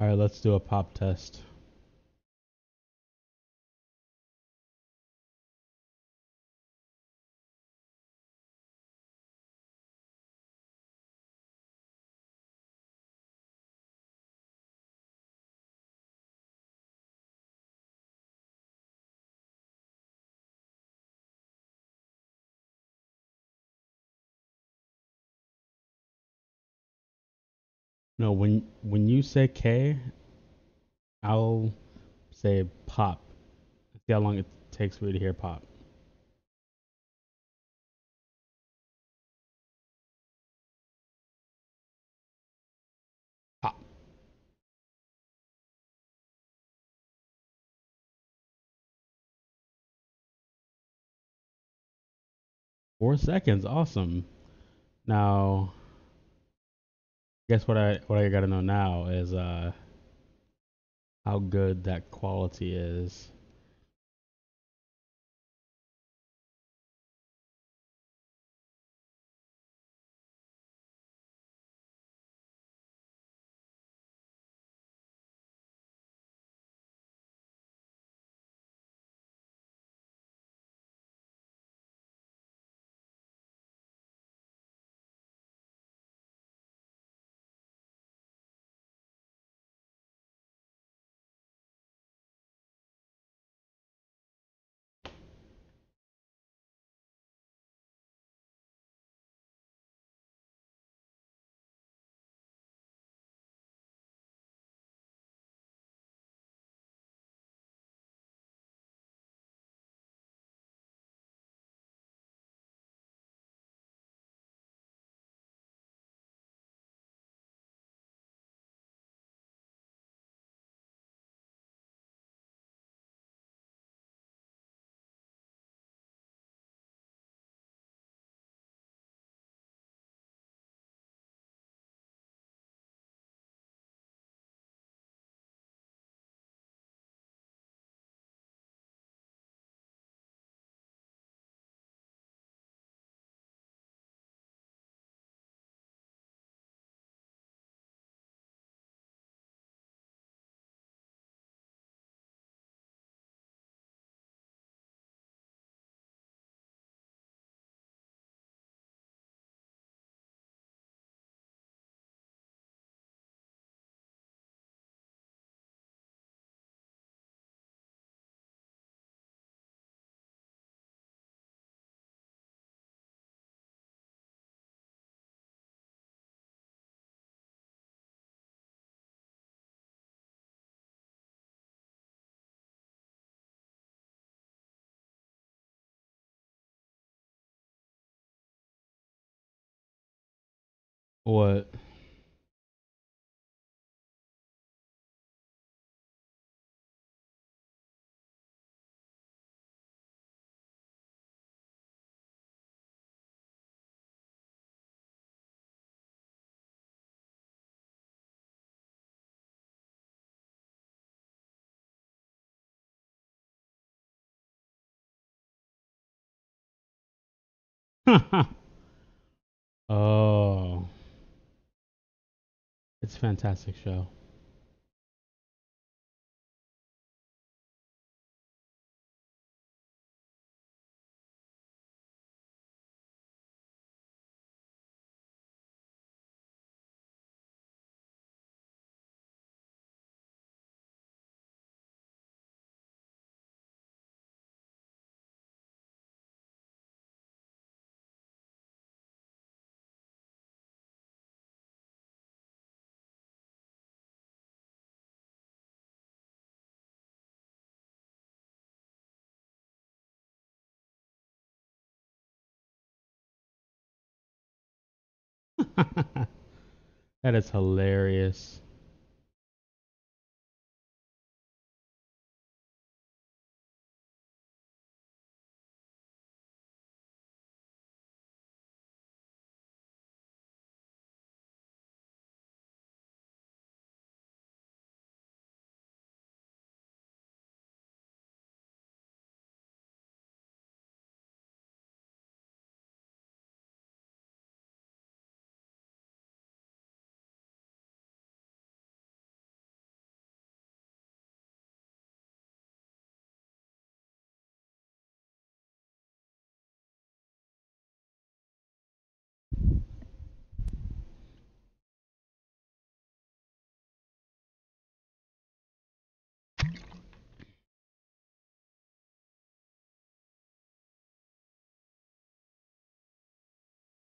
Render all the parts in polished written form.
All right, let's do a pop test. No, when you say K, I'll say pop. See how long it takes for you to hear pop. Pop. 4 seconds. Awesome. Now, guess what I gotta know now is how good that quality is. What? Oh, it's a fantastic show. That is hilarious.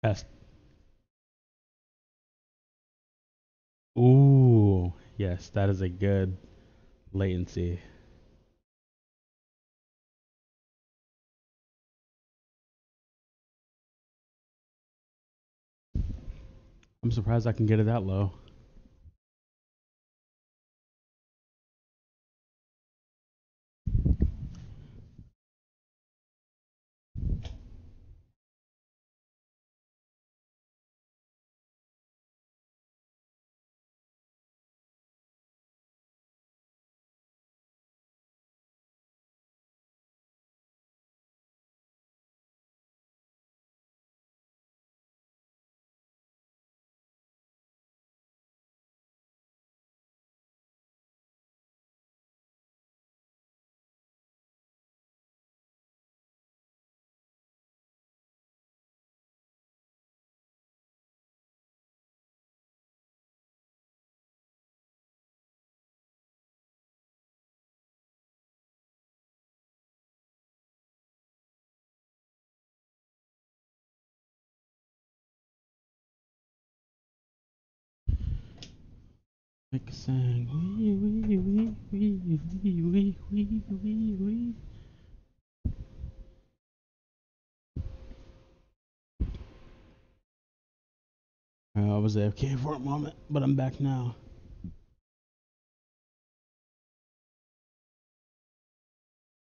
Test. Ooh, yes, that is a good latency. I'm surprised I can get it that low. Like saying wee wee wee wee wee wee wee wee wee. I was AFK for a moment, but I'm back now.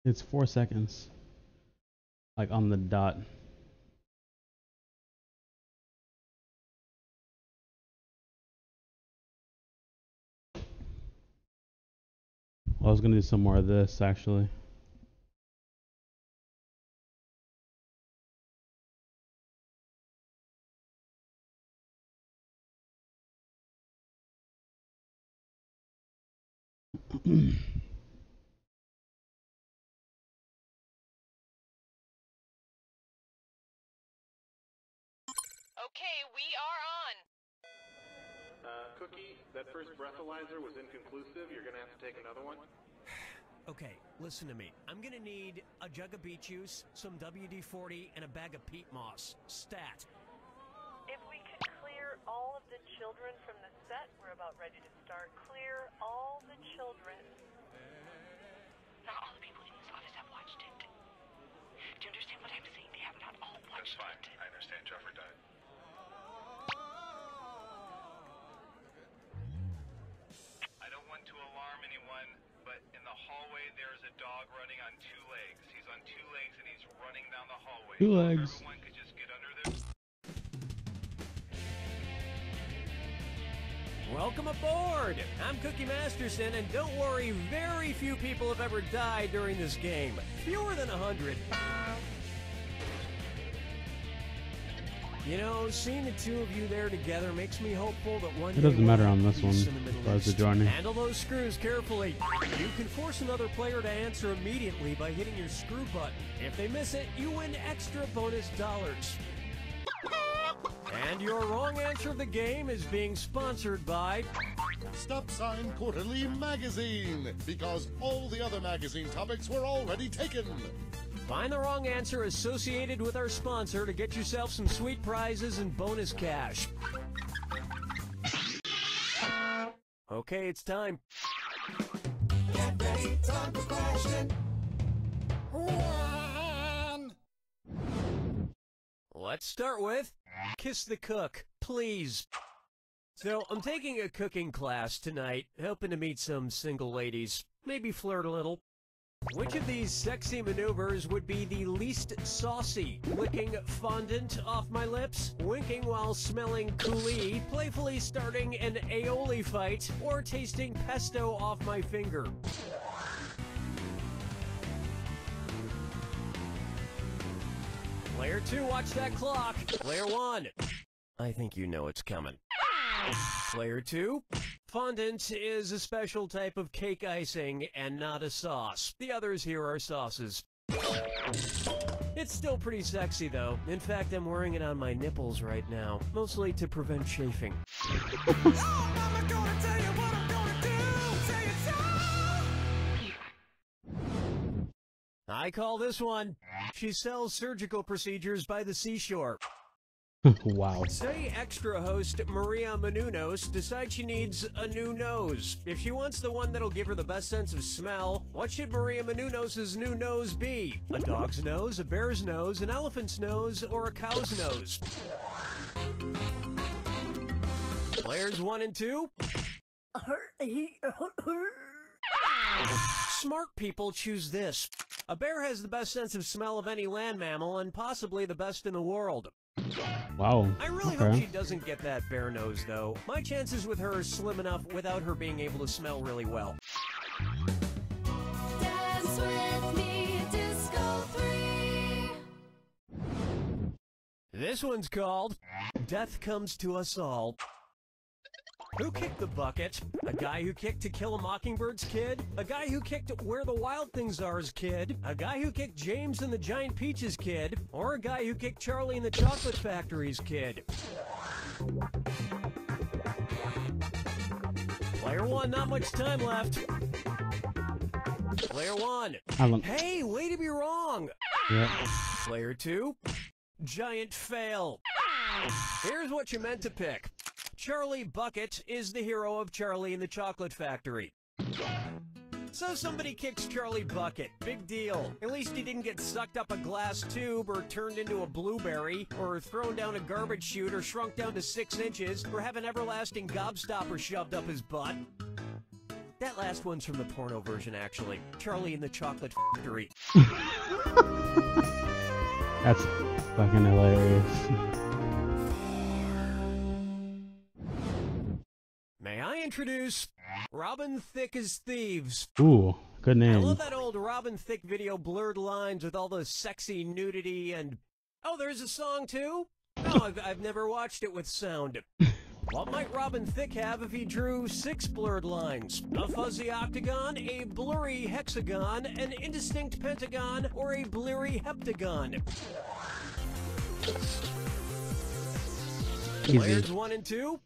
It's 4 seconds, like on the dot. I was gonna do some more of this actually. Okay, we are on. Cookie, that first breathalyzer was inconclusive. You're gonna have to take another one. Okay, listen to me. I'm gonna need a jug of beet juice, some WD-40, and a bag of peat moss. Stat. If we could clear all of the children from the set, we're about ready to start. Clear all the children. Not all the people in this office have watched it. Do you understand what I'm saying? They have not all watched it. That's fine. I understand Trevor died. I don't want to alarm anyone, but in the hallway there's a dog running on 2 legs. He's on 2 legs and he's running down the hallway. 2 So legs. if everyone could just get under there. Welcome aboard! I'm Cookie Masterson, and don't worry, very few people have ever died during this game. Fewer than 100. You know, seeing the two of you there together makes me hopeful that one day It doesn't matter on this peace one in the Middle as far as the East. joining. Handle those screws carefully. You can force another player to answer immediately by hitting your screw button. If they miss it, you win extra bonus dollars. And your wrong answer of the game is being sponsored by Stop Sign Quarterly Magazine, because all the other magazine topics were already taken. Find the wrong answer associated with our sponsor to get yourself some sweet prizes and bonus cash. Okay, it's time. Get ready, time for question 1. Let's start with Kiss the Cook, please. So, I'm taking a cooking class tonight, hoping to meet some single ladies, maybe flirt a little. Which of these sexy maneuvers would be the least saucy? Licking fondant off my lips, winking while smelling coulis, playfully starting an aioli fight, or tasting pesto off my finger? Player 2, watch that clock. Player 1, I think you know it's coming. Player 2, fondant is a special type of cake icing and not a sauce. The others here are sauces. It's still pretty sexy though. In fact, I'm wearing it on my nipples right now, mostly to prevent chafing. I call this one, she sells surgical procedures by the seashore. Wow. Say extra host Maria Menounos decides she needs a new nose. If she wants the one that'll give her the best sense of smell, what should Maria Menounos' new nose be? A dog's nose, a bear's nose, an elephant's nose, or a cow's nose? Players 1 and 2? Smart people choose this. A bear has the best sense of smell of any land mammal and possibly the best in the world. Wow. I really hope she doesn't get that bear nose, though. My chances with her are slim enough without her being able to smell really well. Dance with me, Disco 3. This one's called Death Comes to Us All. Who kicked the bucket? A guy who kicked To Kill a Mockingbird's kid? A guy who kicked Where the Wild Things Are's kid? A guy who kicked James and the Giant Peach's kid? Or a guy who kicked Charlie and the Chocolate Factory's kid? Player 1, not much time left. Player 1. Hey, way to be wrong! Yeah. Player 2. Giant fail. Here's what you meant to pick. Charlie Bucket is the hero of Charlie and the Chocolate Factory. So somebody kicks Charlie Bucket. Big deal. At least he didn't get sucked up a glass tube or turned into a blueberry or thrown down a garbage chute or shrunk down to 6 inches or have an everlasting gobstopper shoved up his butt. That last one's from the porno version, actually. Charlie and the Chocolate Factory. That's fucking hilarious. May I introduce Robin Thicke as Thieves? Ooh, good I name. love that old Robin Thicke video, Blurred Lines, with all the sexy nudity and... Oh, there's a song, too? No, I've never watched it with sound. What might Robin Thicke have if he drew 6 blurred lines? A fuzzy octagon, a blurry hexagon, an indistinct pentagon, or a blurry heptagon? Easy. Players 1 and 2?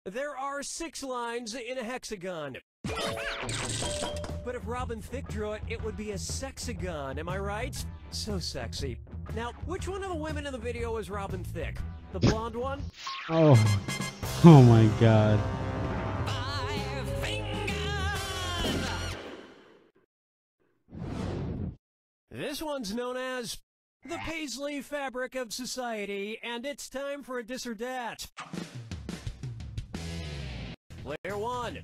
There are 6 lines in a hexagon. But if Robin Thicke drew it, it would be a sexagon, am I right? So sexy. Now, which one of the women in the video is Robin Thicke? The blonde one? Oh. Oh my god. 5 fingers! This one's known as the Paisley fabric of society, and it's time for a dis or dat. Player 1.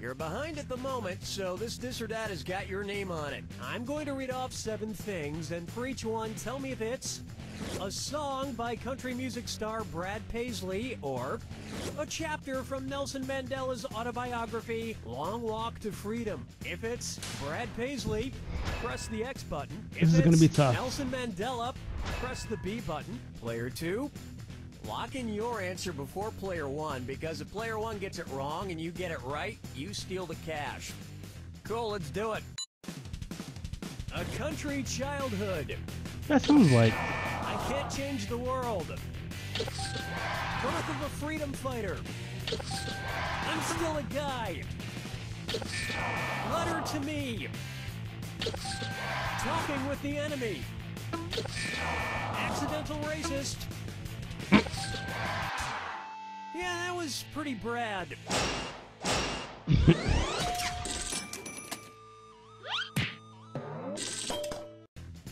You're behind at the moment, so this dis or dat has got your name on it. I'm going to read off 7 things, and for each one, tell me if it's a song by country music star Brad Paisley, or a chapter from Nelson Mandela's autobiography, Long Walk to Freedom. If it's Brad Paisley, press the X button. If This is gonna be tough. Nelson Mandela, press the B button. Player 2. Lock in your answer before player 1, because if player 1 gets it wrong and you get it right, you steal the cash. Cool, let's do it. A country childhood. That sounds like. I can't change the world. Birth of a freedom fighter. I'm still a guy. Letter to me. Talking with the enemy. Accidental racist. Yeah, that was pretty Brad.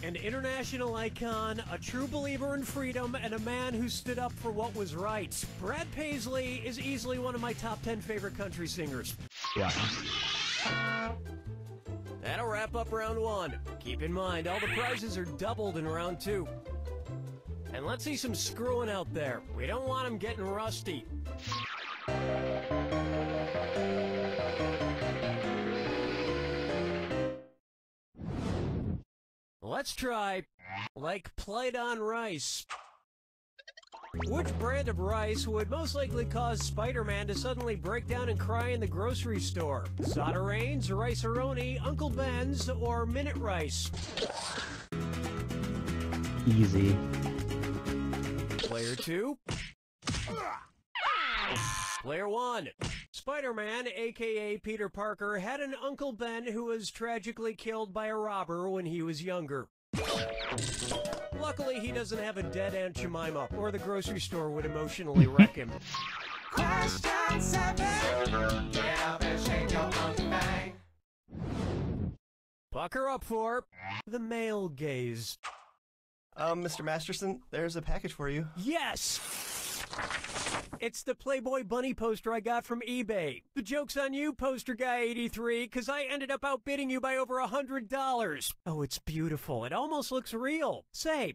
An international icon, a true believer in freedom, and a man who stood up for what was right. Brad Paisley is easily one of my top 10 favorite country singers. Wow. That'll wrap up round 1. Keep in mind, all the prizes are doubled in round 2. And let's see some screwing out there. We don't want them getting rusty. Let's try, like, plate on rice. Which brand of rice would most likely cause Spider-Man to suddenly break down and cry in the grocery store? Soderaines, Rice-A-Roni, Uncle Ben's, or Minute Rice? Easy. Player 2. Player 1. Spider-Man, a.k.a. Peter Parker, had an Uncle Ben who was tragically killed by a robber when he was younger. Luckily, he doesn't have a dead Aunt Jemima, or the grocery store would emotionally wreck him. Question 7. Get up and shake your monkey bang. Bucker up for the male gaze. Mr. Masterson, there's a package for you. Yes! It's the Playboy Bunny poster I got from eBay. The joke's on you, Poster Guy 83, because I ended up outbidding you by over $100. Oh, it's beautiful. It almost looks real. Say,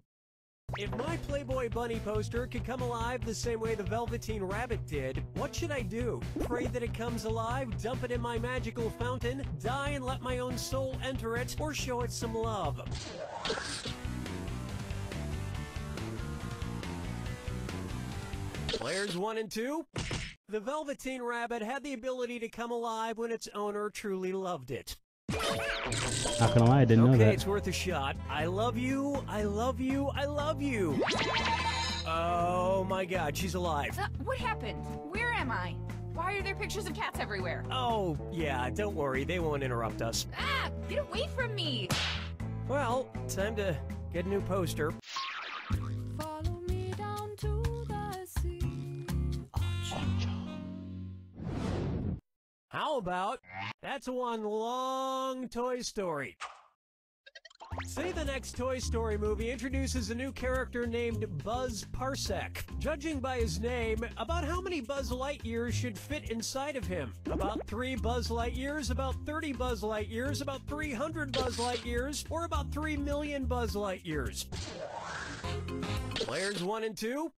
if my Playboy Bunny poster could come alive the same way the Velveteen Rabbit did, what should I do? Pray that it comes alive, dump it in my magical fountain, die and let my own soul enter it, or show it some love? Players 1 and 2. The Velveteen Rabbit had the ability to come alive when its owner truly loved it. Not gonna lie, I didn't know Okay, that. it's worth a shot. I love you, I love you, I love you. Oh my god, she's alive. What happened? Where am I? Why are there pictures of cats everywhere? Oh, yeah, don't worry, they won't interrupt us. Ah! Get away from me! Well, time to get a new poster. Follow me down to the sea. How about, that's one long Toy Story. Say the next Toy Story movie introduces a new character named Buzz Parsec. Judging by his name, about how many Buzz Lightyears should fit inside of him? About 3 Buzz Lightyears, about 30 Buzz Lightyears, about 300 Buzz Lightyears, or about 3 million Buzz Lightyears? Players 1 and 2.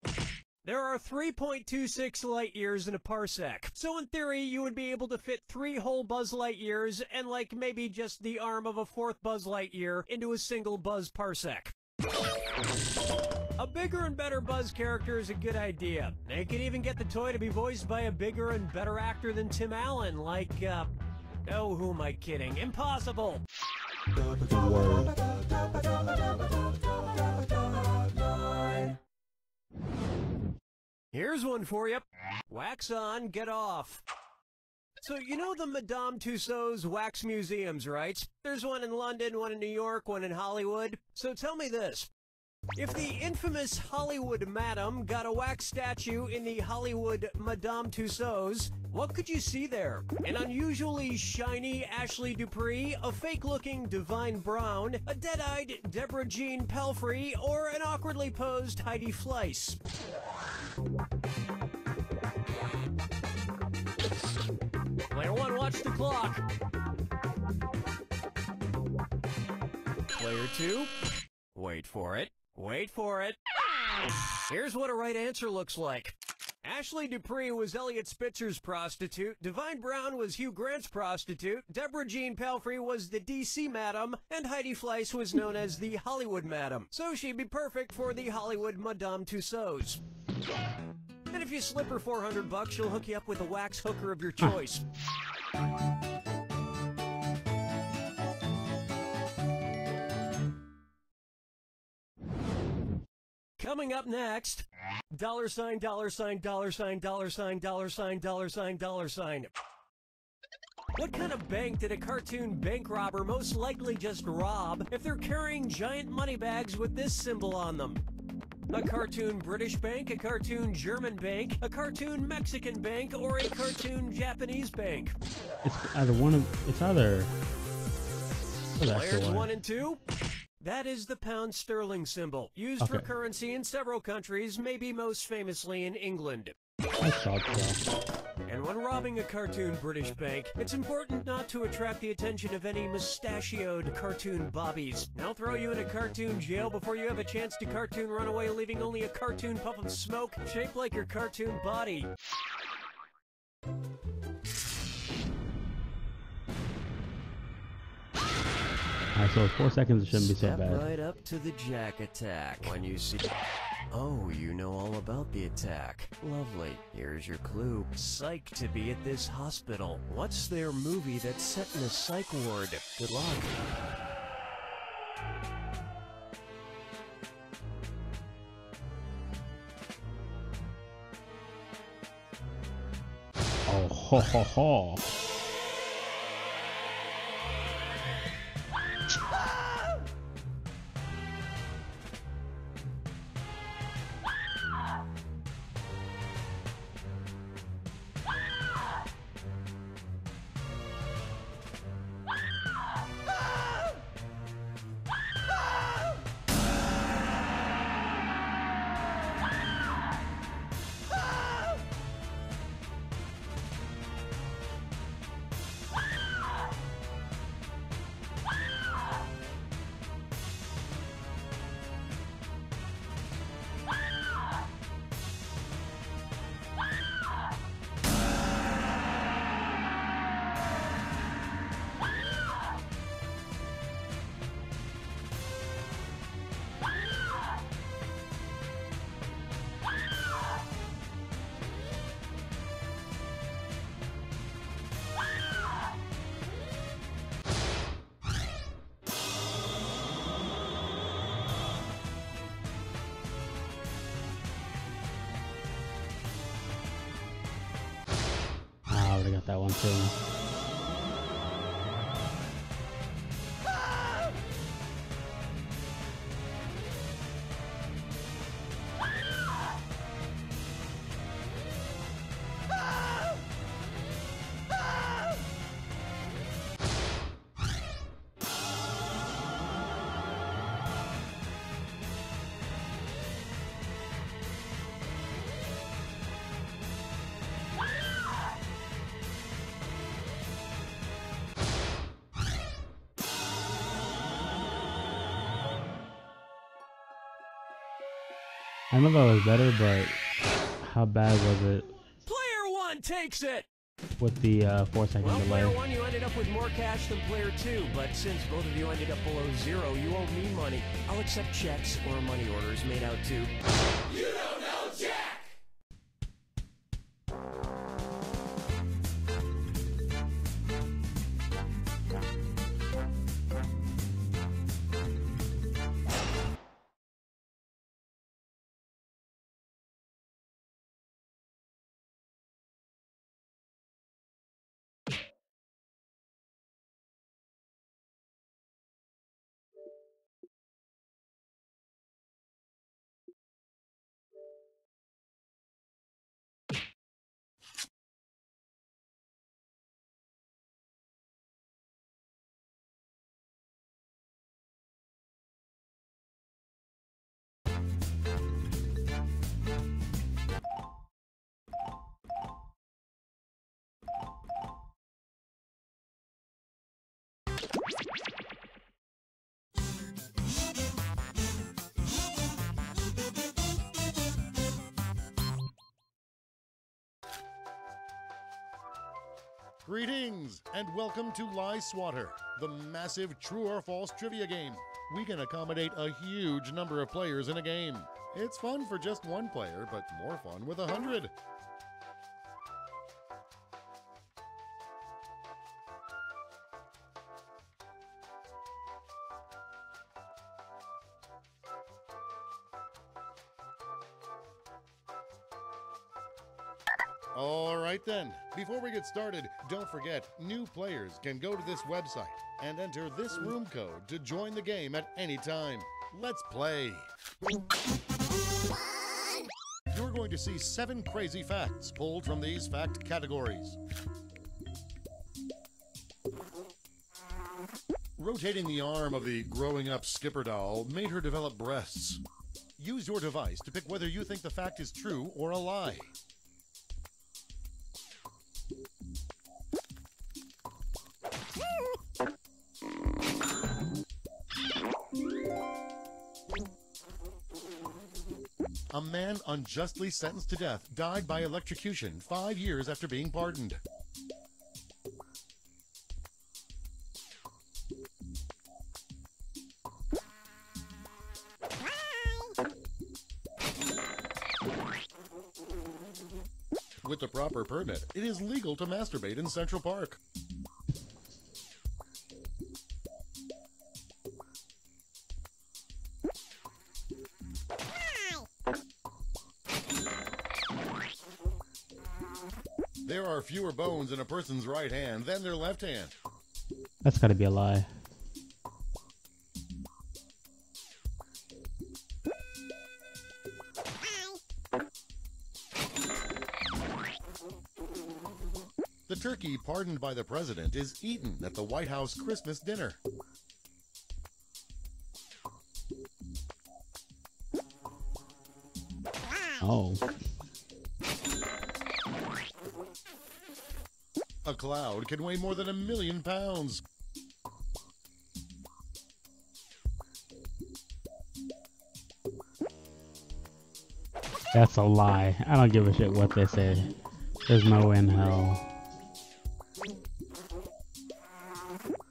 There are 3.26 light years in a parsec, so in theory you would be able to fit 3 whole Buzz Lightyears and like maybe just the arm of a 4th Buzz Lightyear into a single Buzz parsec. A bigger and better Buzz character is a good idea. They can even get the toy to be voiced by a bigger and better actor than Tim Allen, like, oh, who am I kidding? Impossible! Word. Here's one for you. Wax on, get off. So you know the Madame Tussauds wax museums, right? There's one in London, one in New York, one in Hollywood. So tell me this. If the infamous Hollywood Madam got a wax statue in the Hollywood Madame Tussauds, what could you see there? An unusually shiny Ashley Dupree, a fake-looking Divine Brown, a dead-eyed Deborah Jean Pelfrey, or an awkwardly posed Heidi Fleiss? Player 1, watch the clock. Player 2, wait for it. Wait for it. Here's what a right answer looks like. Ashley Dupree was Elliot Spitzer's prostitute, Divine Brown was Hugh Grant's prostitute, Deborah Jean Pelfrey was the DC Madam, and Heidi Fleiss was known as the Hollywood Madam. So she'd be perfect for the Hollywood Madame Tussauds. And if you slip her $400, she'll hook you up with a wax hooker of your choice. Coming up next, dollar sign, dollar sign, dollar sign, dollar sign, dollar sign, dollar sign, dollar sign. What kind of bank did a cartoon bank robber most likely just rob if they're carrying giant money bags with this symbol on them? A cartoon British bank, a cartoon German bank, a cartoon Mexican bank, or a cartoon Japanese bank? It's either one of. It's either. Oh, that's the Players one. 1 and 2. That is the pound sterling symbol, used for Okay. currency in several countries, maybe most famously in England. I thought so. And when robbing a cartoon British bank, it's important not to attract the attention of any mustachioed cartoon bobbies. They'll throw you in a cartoon jail before you have a chance to cartoon run away, leaving only a cartoon puff of smoke shaped like your cartoon body. Alright, so 4 seconds shouldn't be so Step bad. right up to the Jack attack. When you see... Oh, you know all about the attack. Lovely. Here's your clue. Psych to be at this hospital. What's their movie that's set in a psych ward? Good luck. Oh, ho, ho, ho. that one too. I know that was better, but how bad was it Player 1 takes it! with the 4-second Well, delay? player 1, you ended up with more cash than player 2, but since both of you ended up below 0, you owe me money. I'll accept checks or money orders made out to... You don't know Jack! Greetings, and welcome to Lie Swatter, the massive true or false trivia game. We can accommodate a huge number of players in a game. It's fun for just one player, but more fun with 100. All right then, before we get started, don't forget, new players can go to this website and enter this room code to join the game at any time. Let's play. You're going to see 7 crazy facts pulled from these fact categories. Rotating the arm of the growing up Skipper doll made her develop breasts. Use your device to pick whether you think the fact is true or a lie. A man unjustly sentenced to death died by electrocution 5 years after being pardoned. With the proper permit, it is legal to masturbate in Central Park. There are fewer bones in a person's right hand than their left hand. That's gotta be a lie. The turkey pardoned by the president is eaten at the White House Christmas dinner. Oh. A cloud can weigh more than 1,000,000 pounds. That's a lie. I don't give a shit what they say. There's no way in hell.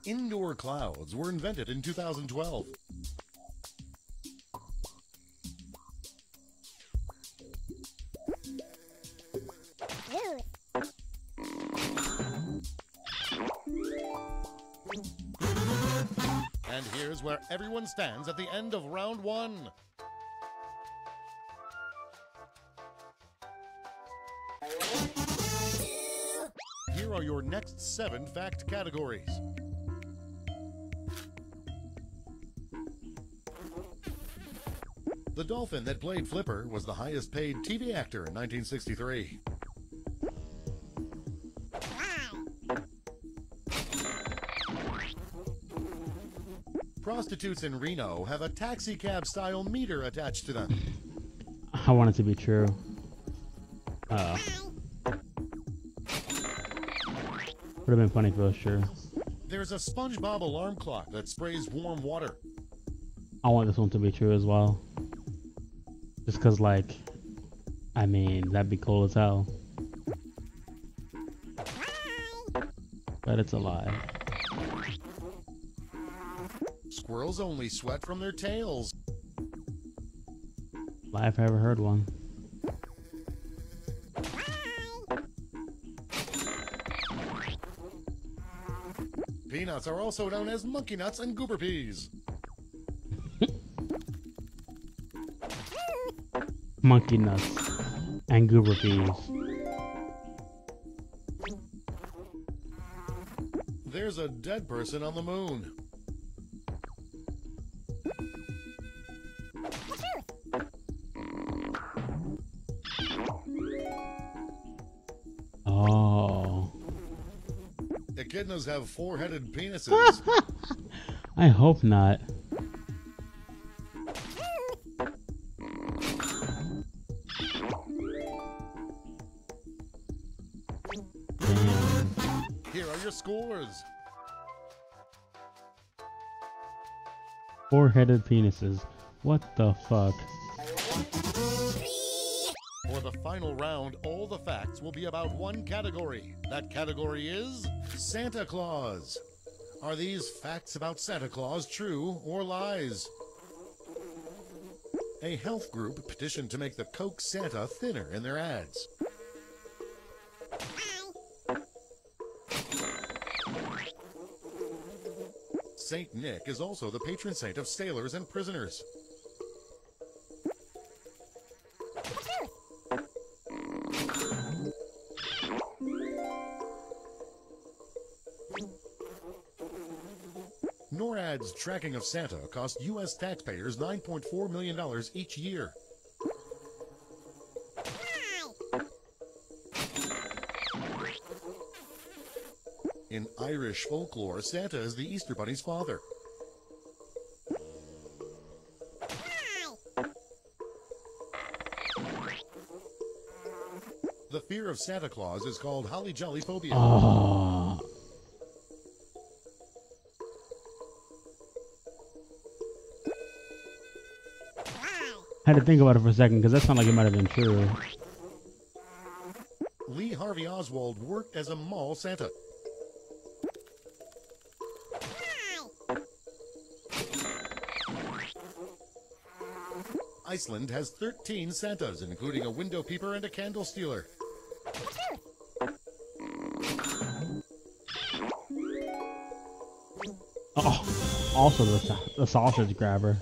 Indoor clouds were invented in 2012. And here's where everyone stands at the end of round 1. Here are your next 7 fact categories. The dolphin that played Flipper was the highest paid TV actor in 1963. Prostitutes in Reno have a taxi cab style meter attached to them. I want it to be true. Would have been funny if it was true. There's a SpongeBob alarm clock that sprays warm water. I want this one to be true as well. Just cause like, I mean, that'd be cool as hell. But it's a lie. Squirrels only sweat from their tails. Lie if I ever heard one. Peanuts are also known as monkey nuts and goober peas. Monkey nuts and goober peas. There's a dead person on the moon. Oh. Echidnas have 4-headed penises. I hope not. Damn. Here are your scores. 4-headed penises. What the fuck? For the final round, all the facts will be about one category. That category is Santa Claus. Are these facts about Santa Claus true or lies? A health group petitioned to make the Coke Santa thinner in their ads. Saint Nick is also the patron saint of sailors and prisoners. NORAD's tracking of Santa cost U.S. taxpayers $9.4 million each year. In Irish folklore, Santa is the Easter Bunny's father. The fear of Santa Claus is called holly jolly phobia. Oh. I had to think about it for a second because that sounded like it might have been true. Lee Harvey Oswald worked as a mall Santa. Iceland has 13 Santas, including a window peeper and a candle stealer. Oh, also the sausage grabber.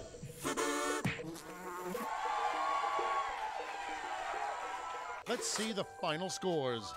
Let's see the final scores.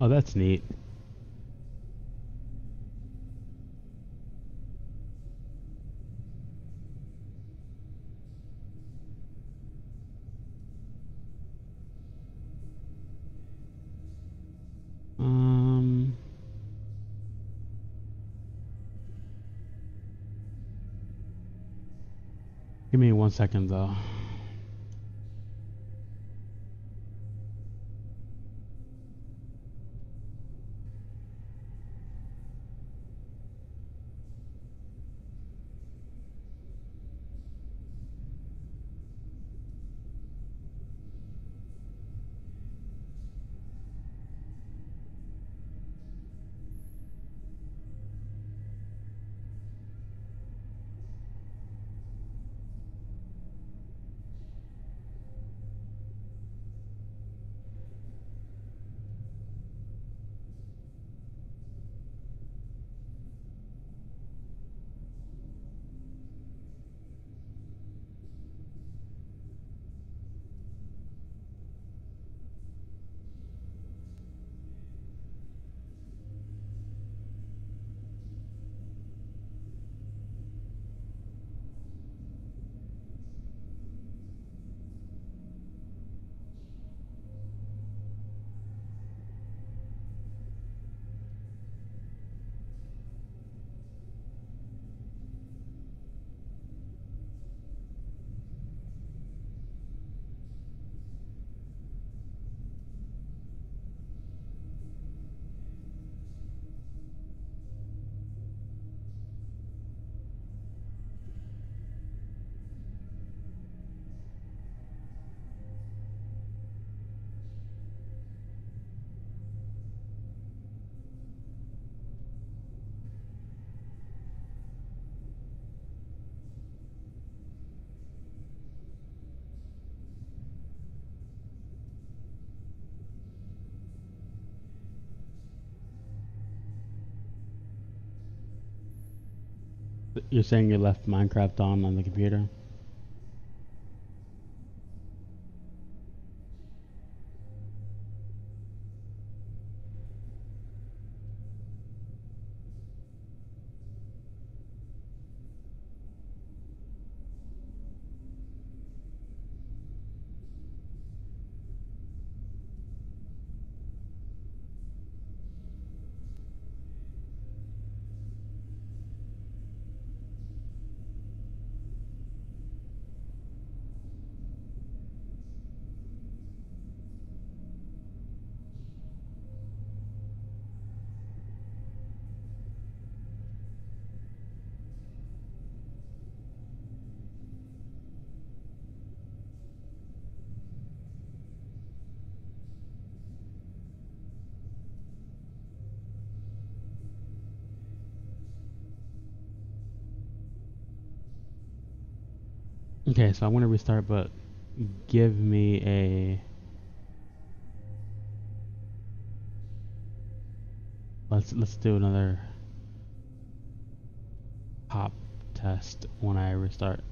Oh, that's neat. Um, Give me 1 second though. You're saying you left Minecraft on the computer? Okay, so I want to restart, but give me a... Let's do another pop test when I restart.